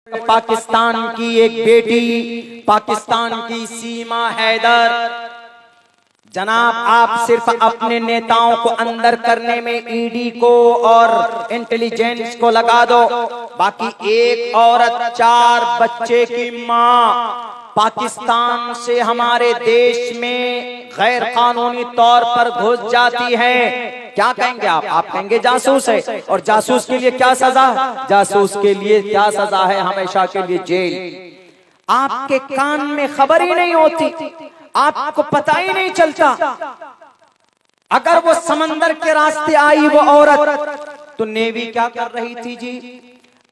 पाकिस्तान की एक बेटी, पाकिस्तान की सीमा हैदर। जनाब, आप सिर्फ अपने नेताओं को अंदर करने में ईडी को और इंटेलिजेंस को लगा दो, बाकी एक औरत 4 बच्चे की माँ पाकिस्तान से हमारे देश में गैर कानूनी तौर पर घुस जाती है। क्या कहेंगे आप कहेंगे जासूस है। और जासूस के लिए क्या सजा? जासूस के लिए क्या सजा है? हमेशा के लिए जेल। आपके कान में खबर ही नहीं होती, आपको पता ही नहीं चलता। अगर वो समंदर के रास्ते आई वो औरत, तो नेवी क्या कर रही थी जी?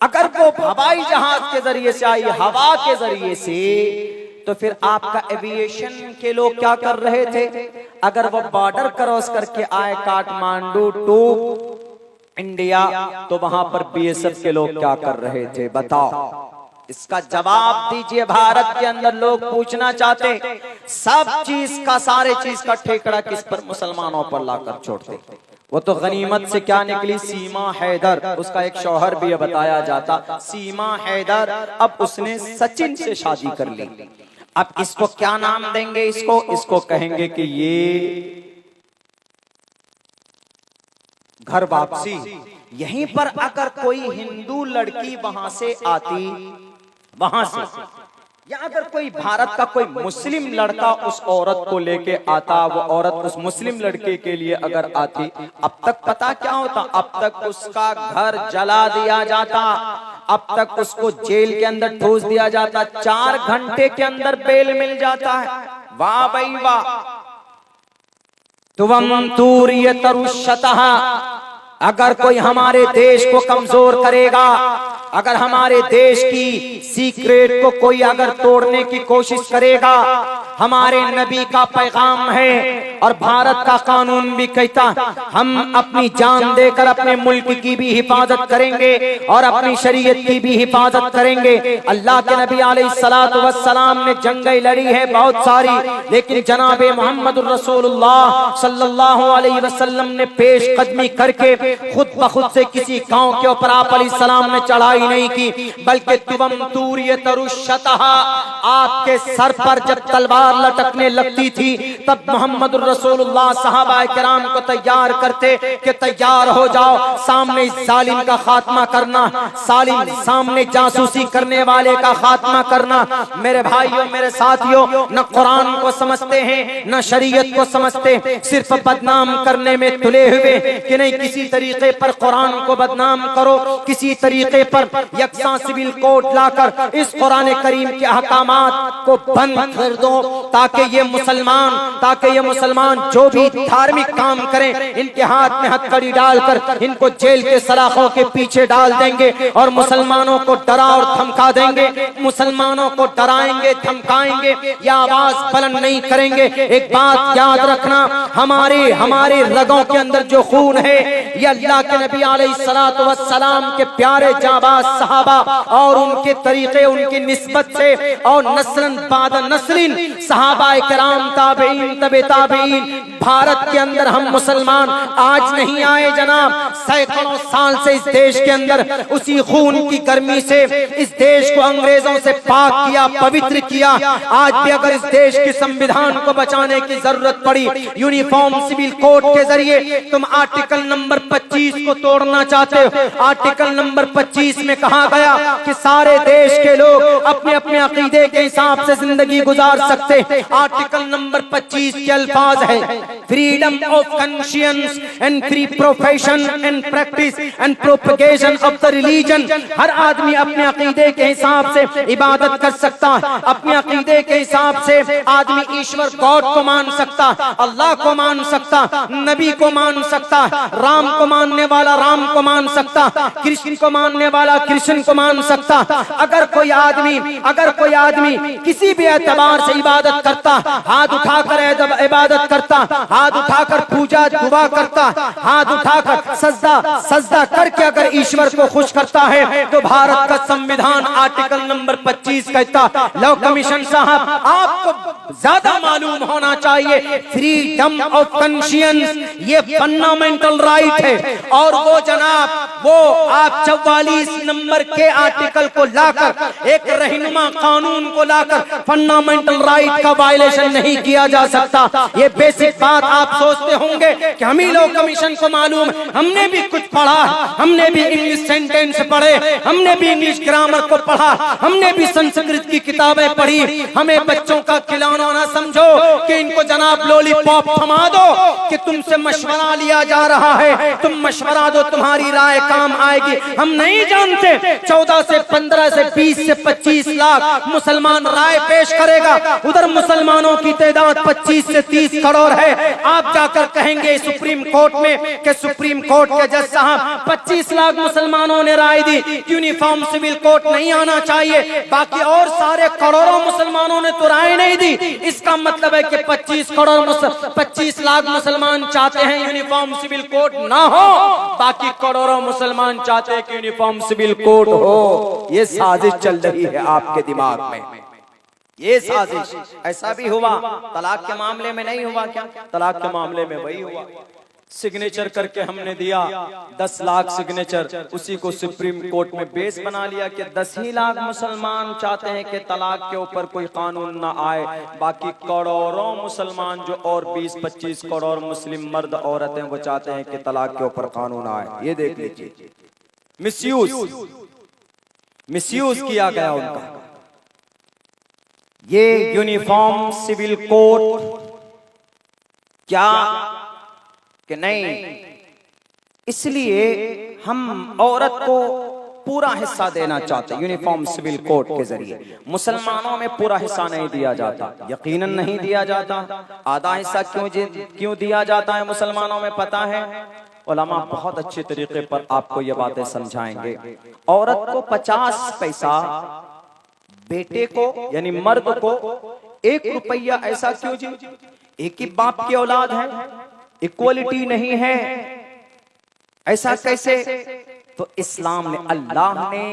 अगर वो हवाई जहाज के जरिए से आई, हवा के जरिए से, तो फिर आपका एविएशन के लोग क्या कर रहे थे? अगर वो बॉर्डर क्रॉस करके आए काठमांडू टू इंडिया, तो वहां पर बीएसएफ के लोग क्या कर रहे थे? बताओ, इसका जवाब दीजिए। भारत के अंदर लोग पूछना चाहते, सब चीज का, सारे चीज का ठेकड़ा किस पर? मुसलमानों पर लाकर छोड़ते। वो तो गनीमत से क्या निकली? सीमा हैदर। उसका एक शौहर भी बताया जाता, सीमा हैदर। अब उसने सचिन से शादी कर ली। अब इसको क्या नाम देंगे? इसको कहेंगे कि ये घर वापसी। यहीं पर अगर कोई हिंदू लड़की वहां से आती, वहां से, या अगर कोई भारत का कोई मुस्लिम लड़का उस औरत को लेके आता, वो औरत उस मुस्लिम लड़के के लिए अगर आती, अब तक पता क्या होता? अब तक उसका घर जला दिया जाता, अब तक उसको जेल के अंदर ठूस दिया जाता, 4 घंटे के अंदर बेल मिल जाता है। वाह भाई वाह। तुवम तूरियतरुशतः। अगर कोई हमारे देश को कमजोर करेगा, अगर हमारे देश की सीक्रेट को कोई अगर तोड़ने की कोशिश करेगा, हमारे नबी का पैगाम है और भारत का कानून भी कहता, हम अपनी जान देकर अपने मुल्क की भी हिफाजत करेंगे और अपनी शरीयत की भी हिफाजत करेंगे। अल्लाह के नबी अलैहिस्सलातु वस्सलाम ने जंगें लड़ी है बहुत सारी, लेकिन जनाबे मोहम्मदुर रसूलुल्लाह सल्लल्लाहु अलैहि वसल्लम ने पेश कदमी करके खुद ब खुद से किसी गांव के ऊपर आप अलैहिस्सलाम ने चढ़ाई नहीं की, बल्कि तुवम तूरियतरुशतः, आपके सर पर जब तलवार लटकने लगती थी, तब मोहम्मद रसूलुल्लाह सहाबाए किराम को तैयार करते कि तैयार हो जाओ, सामने इस जालिम का खात्मा करना, सामने जासूसी करने वाले का खात्मा करना। मेरे भाइयों, मेरे साथियों, न कुरान को समझते हैं, न शरीयत को समझते, सिर्फ बदनाम करने में तुले हुए कि नहीं, किसी तरीके पर कुरान को बदनाम करो, किसी तरीके पर यकसा सिविल कोड लाकर इस कुरान करीम के अहकामात को बंद कर दो, ताकि ये मुसलमान जो भी धार्मिक काम करें, इनके हाथ में हथकड़ी डालकर इनको जेल के सलाखों के पीछे डाल देंगे और मुसलमानों को डरा और धमका देंगे, मुसलमानों को डराएंगे, धमकाएंगे, या आवाज बुलंद नहीं करेंगे। एक बात याद रखना, हमारे रगों के अंदर जो खून है, ये अल्लाह के नबी अलैहिस्सलातु वस्सलाम के प्यारे जाबाज सहाबा और उनके तरीके, उनकी निस्बत से, और नस्लन बाद नस्लिन सहाबाए किराम, ताबईन, तबे ताबईन। भारत के अंदर हम मुसलमान आज नहीं आए जनाब, सैकड़ों साल से इस देश के अंदर उसी खून की गर्मी से इस देश को अंग्रेजों से पाक किया, पवित्र किया। आज भी अगर इस देश के संविधान को बचाने की जरूरत पड़ी, यूनिफॉर्म सिविल कोड के जरिए तुम आर्टिकल नंबर 25 को तोड़ना चाहते हो। आर्टिकल नंबर 25 में कहा गया कि सारे देश के लोग अपने अपने अकीदे के हिसाब से जिंदगी गुजार सकते। आर्टिकल नंबर 25 के अल्फाज है, freedom of conscience and free profession and practice and propagation of the religion. हर आदमी अपने अकीदे के हिसाब से इबादत कर सकता है, अपने अकीदे के हिसाब से आदमी ईश्वर गॉड को मान सकता, अल्लाह को मान सकता, नबी को मान सकता, राम को मानने वाला राम को मान सकता, कृष्ण को मानने वाला कृष्ण को मान सकता। अगर कोई आदमी किसी भी एतबार से इबादत करता, हाथ उठाकर इबादत करता, हाथ उठाकर पूजा दुआ करता, हाथ उठाकर सजदा करके अगर ईश्वर को खुश करता है, तो भारत का संविधान आर्टिकल नंबर 25 कहता, लॉ कमीशन साहब आपको ज्यादा मालूम होना चाहिए। फ्रीडम ऑफ कॉन्शियंस ये फंडामेंटल राइट है, और वो जनाब वो आप 44 नंबर के आर्टिकल को लाकर एक रहनुमा कानून को लाकर फंडामेंटल राइट का वायलेशन नहीं किया जा सकता। ये बेसिक बात आप सोचते होंगे कि हम ही लोग कमीशन को मालूम, हमने भी कुछ पढ़ा, हमने भी इंग्लिश सेंटेंस पढ़े, हमने भी इंग्लिश ग्रामर को पढ़ा, हमने भी संस्कृत की किताबें पढ़ी। हमें बच्चों का खिलौना ना समझो कि इनको जनाब लॉलीपॉप थमा दो कि तुमसे मशवरा लिया जा रहा है, तुम मशवरा दो, तुम्हारी राय काम आएगी। हम नहीं जानते 14 से 15 से 20 से 25 लाख मुसलमान राय पेश करेगा, उधर मुसलमानों की तादाद 25 से 30 करोड़ है। आप जाकर कहेंगे सुप्रीम कोर्ट में कि सुप्रीम कोर्ट के जज साहब 25 लाख मुसलमानों ने राय दी, यूनिफॉर्म सिविल कोड नहीं आना चाहिए, बाकी और सारे करोड़ों मुसलमानों ने तो राय नहीं दी। इसका मतलब है कि 25 लाख मुसलमान चाहते हैं यूनिफॉर्म सिविल कोड ना हो, बाकी करोड़ों मुसलमान चाहते हैं कि यूनिफॉर्म सिविल कोड हो। ये साजिश चल रही है आपके दिमाग में, ये साजिश। ऐसा भी हुआ, तलाक के मामले में नहीं हुआ क्या? तलाक के मामले में वही हुआ, सिग्नेचर करके हमने दिया 10 लाख सिग्नेचर, उसी को सुप्रीम कोर्ट में बेस बना लिया कि 10 ही लाख मुसलमान चाहते हैं कि तलाक के ऊपर कोई कानून ना आए, बाकी करोड़ों मुसलमान जो और 20-25 करोड़ मुस्लिम मर्द औरतें वो चाहते हैं कि तलाक के ऊपर कानून आए। ये देख लीजिए, मिसयूज किया गया उनका। ये यूनिफॉर्म सिविल कोड क्या कि नहीं, इसलिए हम औरत को पूरा हिस्सा देना चाहते हैं यूनिफॉर्म सिविल कोड के जरिए। मुसलमानों में पूरा हिस्सा नहीं दिया जाता, यकीनन नहीं दिया जाता। आधा हिस्सा क्यों दिया जाता है मुसलमानों में पता है? उलमा बहुत अच्छे तरीके पर आपको ये बातें समझाएंगे। औरत को 50 पैसा, बेटे को यानी मर्द को 1 रुपया, ऐसा क्यों जी? एक ही बाप की औलाद है, इक्वलिटी नहीं है, ऐसा कैसे? तो इस्लाम ने, अल्लाह ने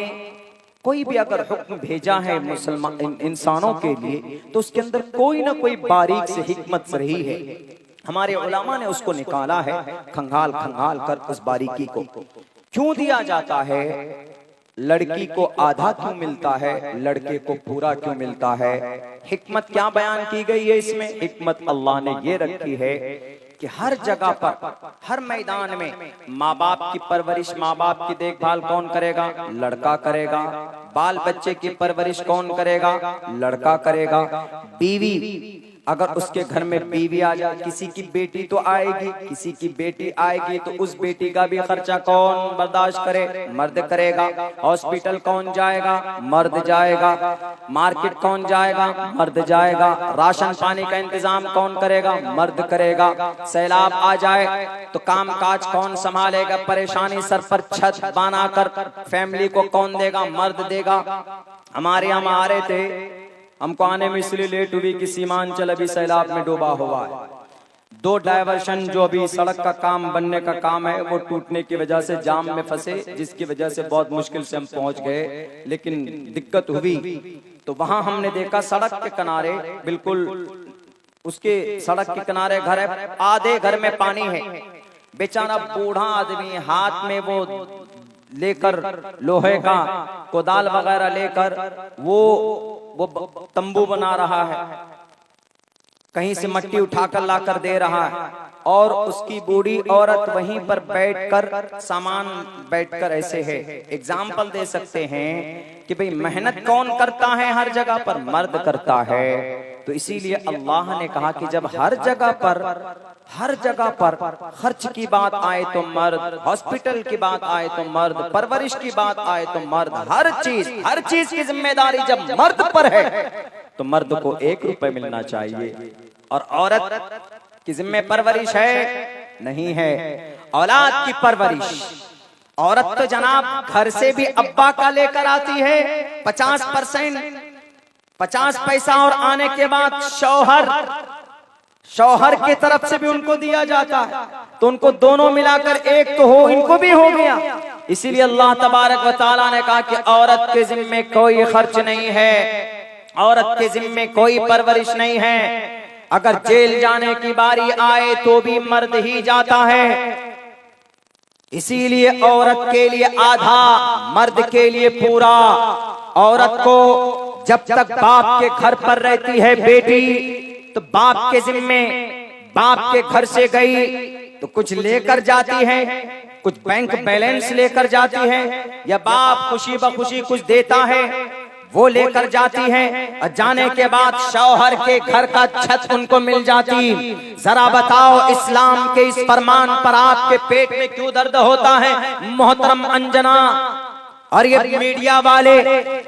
कोई भी अगर हुक्म भेजा है मुसलमान इंसानों के लिए तो उसके अंदर कोई ना कोई बारीक से हिकमत रही है। हमारे उलमा ने उसको निकाला है खंगाल खंगाल कर उस बारीकी को। क्यों दिया जाता है? लड़की को आधा क्यों मिलता है, लड़के को पूरा क्यों मिलता है? हिकमत क्या बयान की गई है इसमें? हिकमत अल्लाह ने ये रखी है कि हर जगह पर, हर मैदान में माँ बाप की परवरिश, माँ बाप की देखभाल कौन करेगा? लड़का करेगा। बाल बच्चे की परवरिश कौन करेगा? लड़का करेगा। बीवी, अगर उसके घर में बीवी आ जाए, किसी की बेटी तो आएगी, किसी की बेटी आएगी तो उस बेटी का भी खर्चा कौन बर्दाश्त करे? मर्द करेगा। हॉस्पिटल कौन जाएगा? मर्द जाएगा। मार्केट कौन जाएगा? मर्द जाएगा। राशन पानी का इंतजाम कौन करेगा? मर्द करेगा। सैलाब आ जाए तो काम काज कौन संभालेगा? परेशानी सर पर छत बनाकर फैमिली को कौन देगा? मर्द देगा। हमारे यहाँ आ रहे थे, हमको आने में इसलिए लेट हुई कि सीमांचल अभी सैलाब में डूबा हुआ है। 2 डायवर्शन जो अभी सड़क का काम बनने का काम है वो टूटने की वजह से जाम में फंसे, जिसकी वजह से बहुत मुश्किल से हम पहुंच गए, लेकिन दिक्कत हुई। तो वहां हमने देखा सड़क के किनारे, बिल्कुल उसके सड़क के किनारे घर है, आधे घर में पानी है। बेचारा बूढ़ा आदमी हाथ में वो लेकर लोहे का कोदाल वगैरह लेकर वो तंबू बना रहा है, कहीं से मट्टी उठाकर लाकर दे रहा है, और उसकी बूढ़ी औरत वहीं पर बैठकर सामान बैठकर ऐसे है। एग्जाम्पल दे सकते हैं कि भाई मेहनत कौन करता है? हर जगह पर मर्द करता है। तो इसीलिए अल्लाह ने कहा कि जब हर जगह पर खर्च की बात आए तो मर्द, हॉस्पिटल की बात आए तो मर्द, परवरिश की बात आए तो मर्द, हर चीज की जिम्मेदारी जब मर्द पर है तो मर्द को 1 रुपए मिलना चाहिए। और औरत की जिम्मे परवरिश है? नहीं है। औलाद की परवरिश, औरत तो जनाब घर से भी अब्बा का लेकर आती है 50%, 50 पैसा, और आने के बाद शौहर की तरफ से भी उनको दिया जाता है। तो उनको दोनों मिलाकर 1 तो हो, इनको भी हो गया। इसीलिए अल्लाह तबारक व तआला ने कहा कि औरत के जिम्मे कोई खर्च नहीं है। औरत के जिम्मे कोई परवरिश नहीं है। अगर जेल जाने की बारी आए तो भी मर्द ही जाता है। इसीलिए औरत के लिए आधा, मर्द के लिए पूरा। औरत को जब तक बाप के घर पर रहती है बेटी, तो बाप के जिम्मे, बाप के घर से गई तो कुछ लेकर जाती है, कुछ बैंक बैलेंस लेकर जाती है, या बाप खुशी बखुशी कुछ देता है वो लेकर जाती है, और जाने के बाद शौहर के घर का छत उनको मिल जाती। जरा बताओ इस्लाम के इस फरमान पर आपके पेट में क्यों दर्द होता है मोहतरम अंजना? और ये मीडिया वाले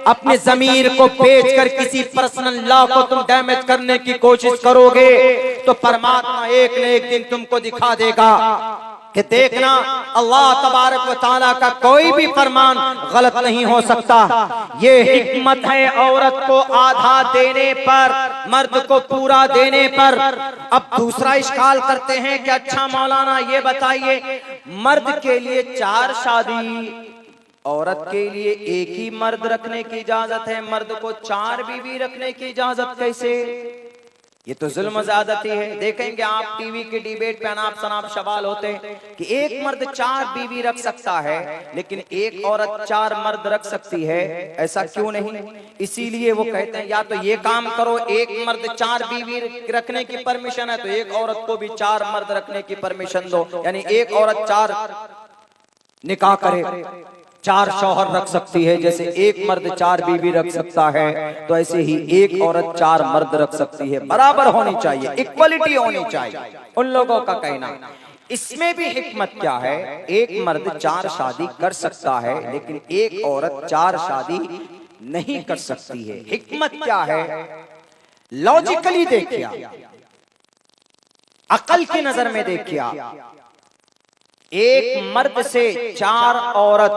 अपने जमीर को बेचकर किसी पर्सनल लॉ को तुम डैमेज करने की कोशिश करोगे तो परमात्मा एक न एक दिन तुमको दिखा देगा कि देखना, अल्लाह तबारक व तआला का कोई भी फरमान गलत नहीं हो सकता। ये हिकमत है औरत को आधा देने पर, मर्द को पूरा देने पर। अब दूसरा इश्काल करते हैं कि अच्छा मौलाना ये बताइए, मर्द के लिए 4 शादी, औरत के लिए एक ही मर्द रखने की इजाजत है, मर्द को 4 बीवी रखने की इजाजत कैसे? ये तो जुल्म ज़्यादती है। देखेंगे आप टीवी के डिबेट पे अनाप शनाप सवाल होते हैं कि एक मर्द 4 बीवी रख सकता है लेकिन एक औरत 4 मर्द रख सकती है, ऐसा क्यों नहीं? इसीलिए वो कहते हैं या तो ये काम करो, एक मर्द 4 बीवी रखने की परमिशन है तो एक औरत को भी 4 मर्द रखने की परमिशन दो, यानी एक औरत 4 निकाह करे, 4 शौहर रख सकती है। जैसे एक मर्द 4 बीवी रख सकता है तो ऐसे ही एक औरत 4 मर्द रख सकती है। बराबर होनी चाहिए, इक्वलिटी होनी चाहिए, उन लोगों का कहना। इसमें भी हिकमत क्या है? एक मर्द 4 शादी कर सकता है लेकिन एक औरत 4 शादी नहीं कर सकती है। हिकमत क्या है? लॉजिकली देखिए, अकल की नजर में देखिए, एक मर्द से 4 औरत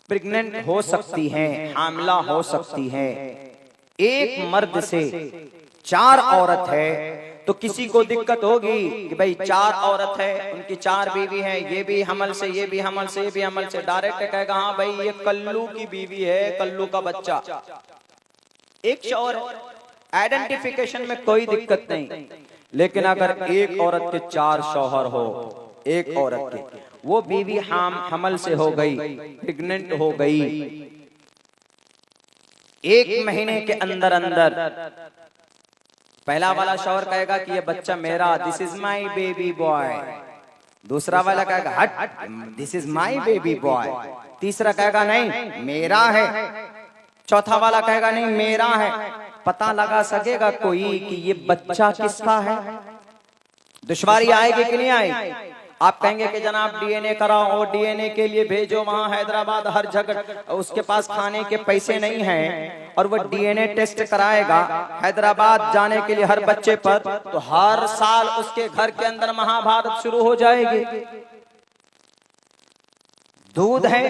प्रेग्नेंट हो सकती हैं, हामला हो सकती हैं। एक मर्द से 4 औरत है तो किसी को दिक्कत होगी कि भाई 4 औरत है, उनकी 4 बीवी हैं, ये भी हमल से, ये भी हमल से, ये भी हमल से। डायरेक्ट कहेगा हाँ भाई ये कल्लू की बीवी है, कल्लू का बच्चा। एक शौहर, आइडेंटिफिकेशन में कोई दिक्कत नहीं। लेकिन अगर एक औरत के 4 शौहर हो, एक औरत के, वो बीवी हमल से हो गई, प्रेग्नेंट हो गई, 1 महीने के अंदर अंदर पहला वाला शौहर कहेगा कि ये बच्चा मेरा, this is my baby boy. दूसरा वाला कहेगा हट, this is my baby boy. तीसरा कहेगा नहीं मेरा है। चौथा वाला कहेगा नहीं मेरा है। पता लगा सकेगा कोई कि ये बच्चा किसका है? दुश्वारी आएगी कि नहीं आएगी? आप कहेंगे कि जनाब डीएनए कराओ, और डीएनए के लिए भेजो वहां हैदराबाद, हर जगह, उसके पास खाने के पैसे नहीं हैं और वो डीएनए टेस्ट कराएगा हैदराबाद जाने के लिए हर बच्चे पर, तो हर साल उसके घर के अंदर महाभारत शुरू हो जाएगी। दूध है,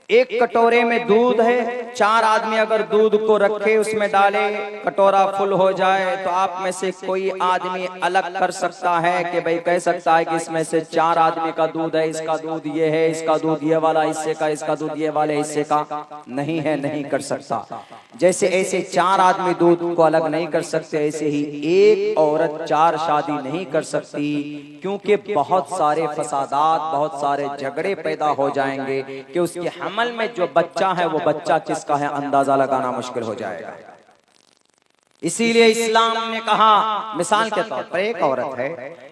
एक कटोरे में दूध है, 4 आदमी अगर दूध को रखे उसमें डाले, कटोरा फुल हो जाए तो आप में से कोई आदमी अलग कर सकता है कि भाई कह सकता है कि इसमें से 4 आदमी का दूध है, इसका दूध ये है, इसका दूध ये वाला हिस्से का, इसका दूध ये वाले हिस्से का? नहीं है, नहीं कर सकता। जैसे ऐसे 4 आदमी दूध को अलग नहीं कर सकते, ऐसे ही एक औरत 4 शादी नहीं कर सकती, क्योंकि बहुत सारे फसादात, बहुत सारे झगड़े पैदा हो जाएंगे कि उसके हमल में जो बच्चा है वो बच्चा किसका है अंदाजा लगाना मुश्किल हो जाएगा। इसीलिए इस्लाम ने कहा, मिसाल के तौर पर एक औरत है,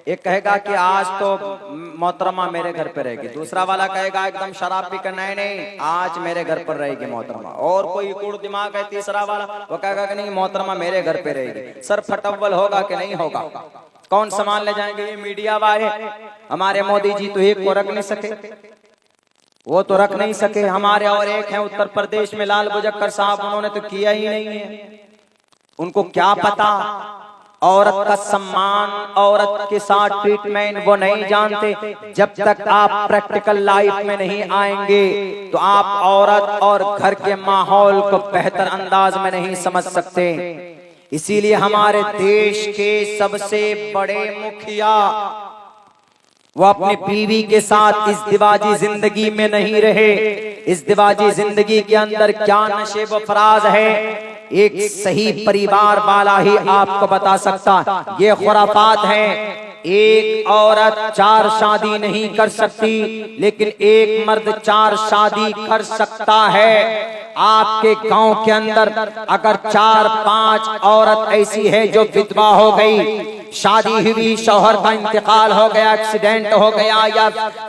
एक कहेगा कि आज तो मोहतरमा मेरे घर पे रहेगी, दूसरा वाला कहेगा एकदम शराब पी कर नहीं आज मेरे घर पर रहेगी मोहतरमा, और कोई कूड़ दिमाग है तीसरा वाला, वो कहेगा कि नहीं मोहतरमा मेरे घर पे रहेगी। सर फटअव्वल होगा कि नहीं होगा? कौन सामान ले जाएंगे? ये मीडिया वाले। हमारे मोदी जी तो एक को रख नहीं सके, वो तो रख नहीं सके। हमारे और एक है उत्तर प्रदेश में लाल बुजक्कर साहब, उन्होंने तो किया ही नहीं है। उनको क्या पता औरत का सम्मान, औरत के साथ ट्रीटमेंट वो नहीं जानते। जब तक आप प्रैक्टिकल लाइफ में नहीं आएंगे तो आप औरत और घर के माहौल को बेहतर अंदाज में नहीं समझ सकते। इसीलिए हमारे देश के सबसे बड़े मुखिया वो अपनी बीवी के साथ इस दिवाजी जिंदगी में नहीं रहे। इस दिवाजी जिंदगी के अंदर क्या नशे व फराज है एक सही परिवार वाला ही आपको बता सकता है। ये खुराफात है। एक औरत 4 शादी नहीं कर सकती, लेकिन एक मर्द 4 शादी कर सकता है। आपके गांव के अंदर अगर 4-5 औरत ऐसी है जो विधवा हो गई, शादी हुई, शौहर का इंतकाल हो गया, एक्सीडेंट हो गया,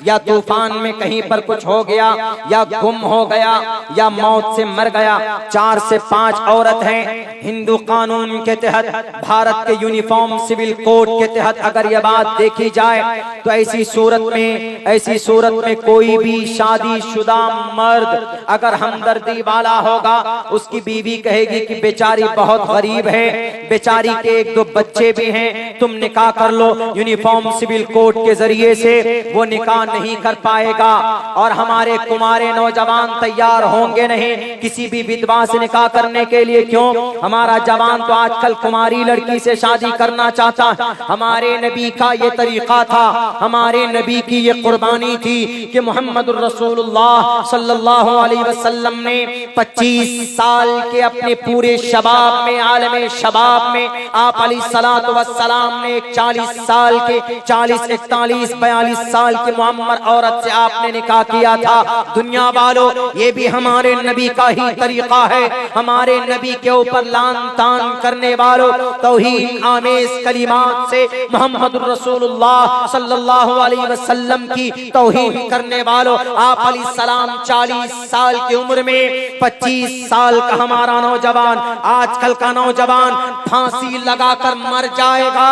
या तूफान में कहीं पर कुछ हो गया, या गुम हो गया, या मौत से मर गया, 4 से 5 औरत हैं। हिंदू कानून के तहत, भारत के यूनिफॉर्म सिविल कोड के तहत अगर यह बात देखी जाए तो ऐसी सूरत में कोई भी शादीशुदा मर्द अगर हमदर्दी वाला होगा, उसकी बीवी कहेगी कि बेचारी बहुत गरीब है, बेचारी के 1-2 बच्चे भी हैं, तुम निकाह कर लो। यूनिफॉर्म सिविल कोड के जरिए से वो निकाह नहीं कर पाएगा, और हमारे कुमारे नौजवान तैयार होंगे नहीं किसी भी विधवा से निकाह करने के लिए। क्यों? हमारा जवान तो आजकल कुमारी लड़की से शादी करना चाहता है। हमारे नबी का ये तरीका था, हमारे नबी की ये कुर्बानी थी कि मोहम्मद रसूलुल्लाह सल्लल्लाहु अलैहि वसल्लम ने 25 साल के अपने पूरे शबाब में, आलमे शबाब में, आप अलैहिस्सलातु वस्सलाम ने 40 साल के, 40, 41, 42 साल की मुअम्मर औरत से आपने निकाह किया था। दुनिया वालों, ये भी हमारे नबी का ही तरीका है। हमारे नबी के ऊपर लान तान करने वालों, तौहीद आमेज कलिमात से मोहम्मद रसूलुल्लाह सल्लल्लाहु अलैहि वसल्लम की तौहीद करने वालों, आप अलैहिस्सलाम 40 साल की उम्र में 25 साल का हमारा नौजवान, आजकल का नौजवान फांसी लगाकर मर जाएगा,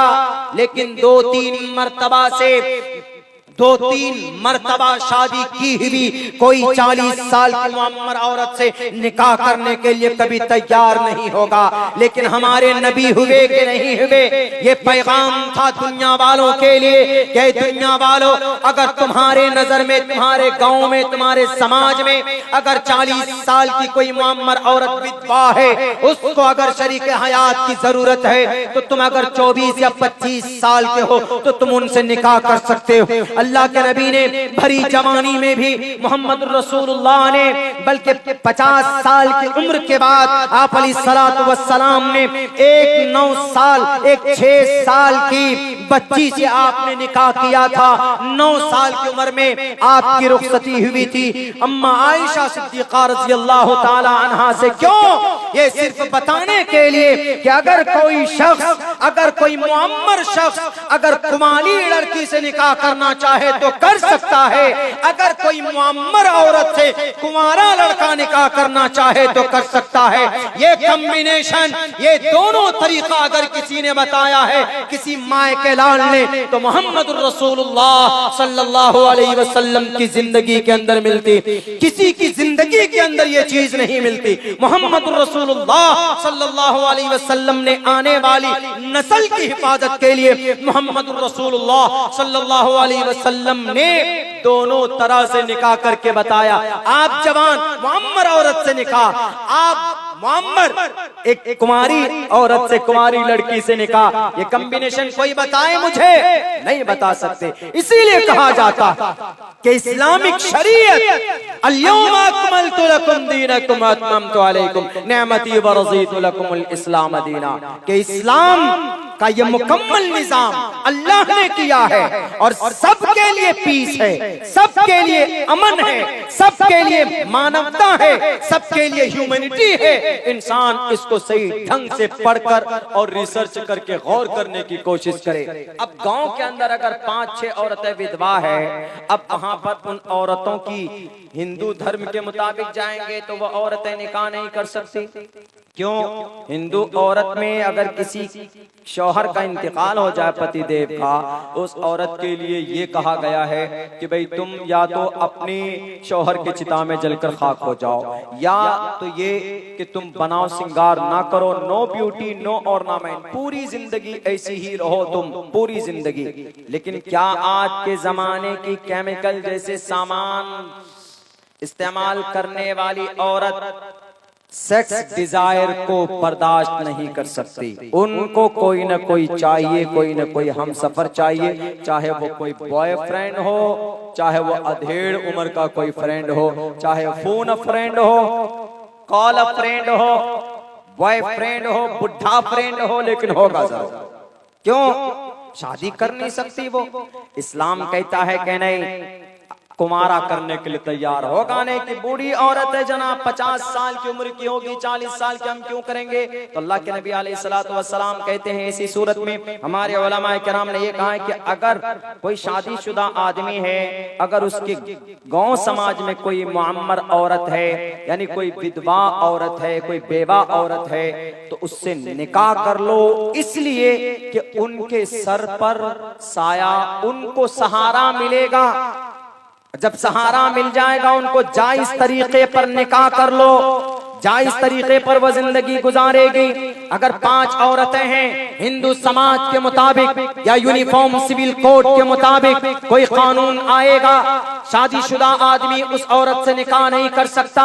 लेकिन 2-3 मर्तबा शादी की हुई कोई 40 साल की मुअम्मर औरत से निकाह करने के लिए कभी तैयार नहीं होगा। लेकिन हमारे नबी हुए कि नहीं हुए, ये पैगाम था दुनिया वालों के लिए कि दुनिया वालों, अगर तुम्हारे नजर में, तुम्हारे गांव में, तुम्हारे समाज में अगर 40 साल की कोई मुअम्मर औरत विधवा है, उसको अगर शरीके हयात की जरूरत है, तो तुम अगर 24 या 25 साल के हो तो तुम उनसे निकाह कर सकते हो। अल्लाह के नबी ने भरी जवानी में भी, मोहम्मद रसूलुल्लाह ने बल्कि 50 साल की उम्र के बाद आप अलैहिस्सलातु वस्सलाम ने एक 9 साल, एक 6 साल की बच्ची से आपने निकाह किया था। 9 साल की उम्र में आपकी रुखसती हुई थी अम्मा आयशा सिद्दीक़ा रज़ियल्लाहु ताला अन्हा से। क्यों? ये सिर्फ बताने के लिए कि अगर कोई शख्स, अगर कोई मुअम्मर शख्स अगर कुमारी लड़की से निकाह करना चाहे तो कर सकता है, अगर कोई मुअम्मर औरत से कुंवारा लड़का निकाह करना चाहे तो कर सकता है। ये कॉम्बिनेशन, ये दोनों तरीका अगर किसी ने बताया है, किसी माए के लाल ने, तो मोहम्मद रसूलुल्लाह सल्लल्लाहु अलैहि वसल्लम की जिंदगी के अंदर मिलती, किसी की जिंदगी के अंदर ये चीज नहीं मिलती। मोहम्मद रसूलुल्लाह सल्लल्लाहु अलैहि वसल्लम ने आने वाली नस्ल की हिफाजत के लिए मोहम्मद रसूलुल्लाह सल्लल्लाहु अलैहि वसल्लम ने दोनों तरह से निकाह करके बताया। आप जवान मुअम्मर औरत से निकाह, आप मुअम्मर एक कुमारी औरत से, कुमारी लड़की से निकाह, ये कॉम्बिनेशन कोई बताए मुझे? नहीं बता सकते। इसीलिए कहा जाता कि इस्लामिक शरीयत अल-यौमा अकमलतु लकुम दीनकुम व अतममतु अलैकुम निअमती व रज़ीतु लकुमुल इस्लाम दीना, कि इस्लाम का ये मुकम्मल निजाम अल्लाह ने किया है और सबके लिए पीस है, सबके लिए अमन है, सबके लिए मानवता है, सबके लिए ह्यूमैनिटी है। इंसान इसको सही ढंग से पढ़कर और रिसर्च करके गौर करने की कोशिश करे। अब गांव के अंदर अगर 5-6 औरतें विधवा है, अब वहां पर उन औरतों की हिंदू धर्म के मुताबिक जाएंगे तो वह औरतें निकाह नहीं कर सकती। क्यों? हिंदू औरत में अगर किसी शौहर का इंतकाल हो जाए, पति देव का, उस औरत के लिए ये कहा गया है कि भाई तुम या तो अपनी शौहर के चिता में जलकर खाक हो जाओ, या तो ये कि तुम बनाओ सिंगार ना करो, नो ब्यूटी नो ऑर्नामेंट, पूरी जिंदगी ऐसी ही रहो तुम, पूरी जिंदगी। लेकिन क्या आज के जमाने की केमिकल जैसे सामान इस्तेमाल करने वाली औरत सेक्स डिजायर को बर्दाश्त नहीं कर सकती? उनको कोई न कोई चाहिए, कोई न कोई हम सफर चाहिए, चाहे वो कोई बॉयफ्रेंड हो, चाहे वो अधेड़ उम्र का कोई फ्रेंड हो, चाहे फोन फ्रेंड हो, कॉल फ्रेंड हो, बॉयफ्रेंड हो, बुढ़ा फ्रेंड हो, लेकिन होगा जरूर। क्यों? शादी कर नहीं सकती वो। इस्लाम कहता है कि नहीं, कुमारा करने के लिए तैयार होगा नहीं कि बूढ़ी औरत है जनाब, 50 साल की उम्र की होगी, 40 साल की, हम क्यों करेंगे? तो अल्लाह के नबी अलैहिस्सलातु वस्सलाम कहते हैं इसी सूरत में, हमारे उलमाए किराम ने ये कहा है कि अगर कोई शादीशुदा आदमी है, अगर उसके गांव समाज में कोई मुअम्मर औरत है, यानी कोई विधवा औरत है, कोई बेवा औरत है, तो उससे निकाह कर लो, इसलिए कि उनके सर पर साया, उनको सहारा मिलेगा। जब सहारा मिल जाएगा उनको, जायज तरीके पर निकाह कर लो, जायज तरीके पर वो जिंदगी गुजारेगी। अगर 5 औरतें हैं, हिंदू समाज के मुताबिक या यूनिफॉर्म सिविल कोड के मुताबिक कोई कानून आएगा, शादीशुदा आदमी उस औरत से निकाह नहीं कर सकता।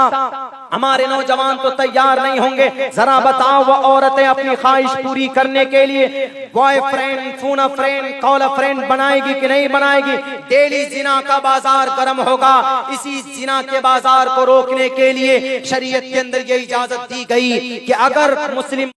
हमारे नौजवान तो तैयार नहीं होंगे। जरा बताओ, वो औरतें अपनी ख्वाहिश पूरी करने के लिए बॉयफ्रेंड, फूना फ्रेंड, कॉला फ्रेंड बनाएगी कि नहीं बनाएगी? डेली जिना का बाजार गर्म होगा। इसी जिना के बाजार को रोकने के लिए शरीयत के अंदर ये इजाजत दी गई कि अगर मुस्लिम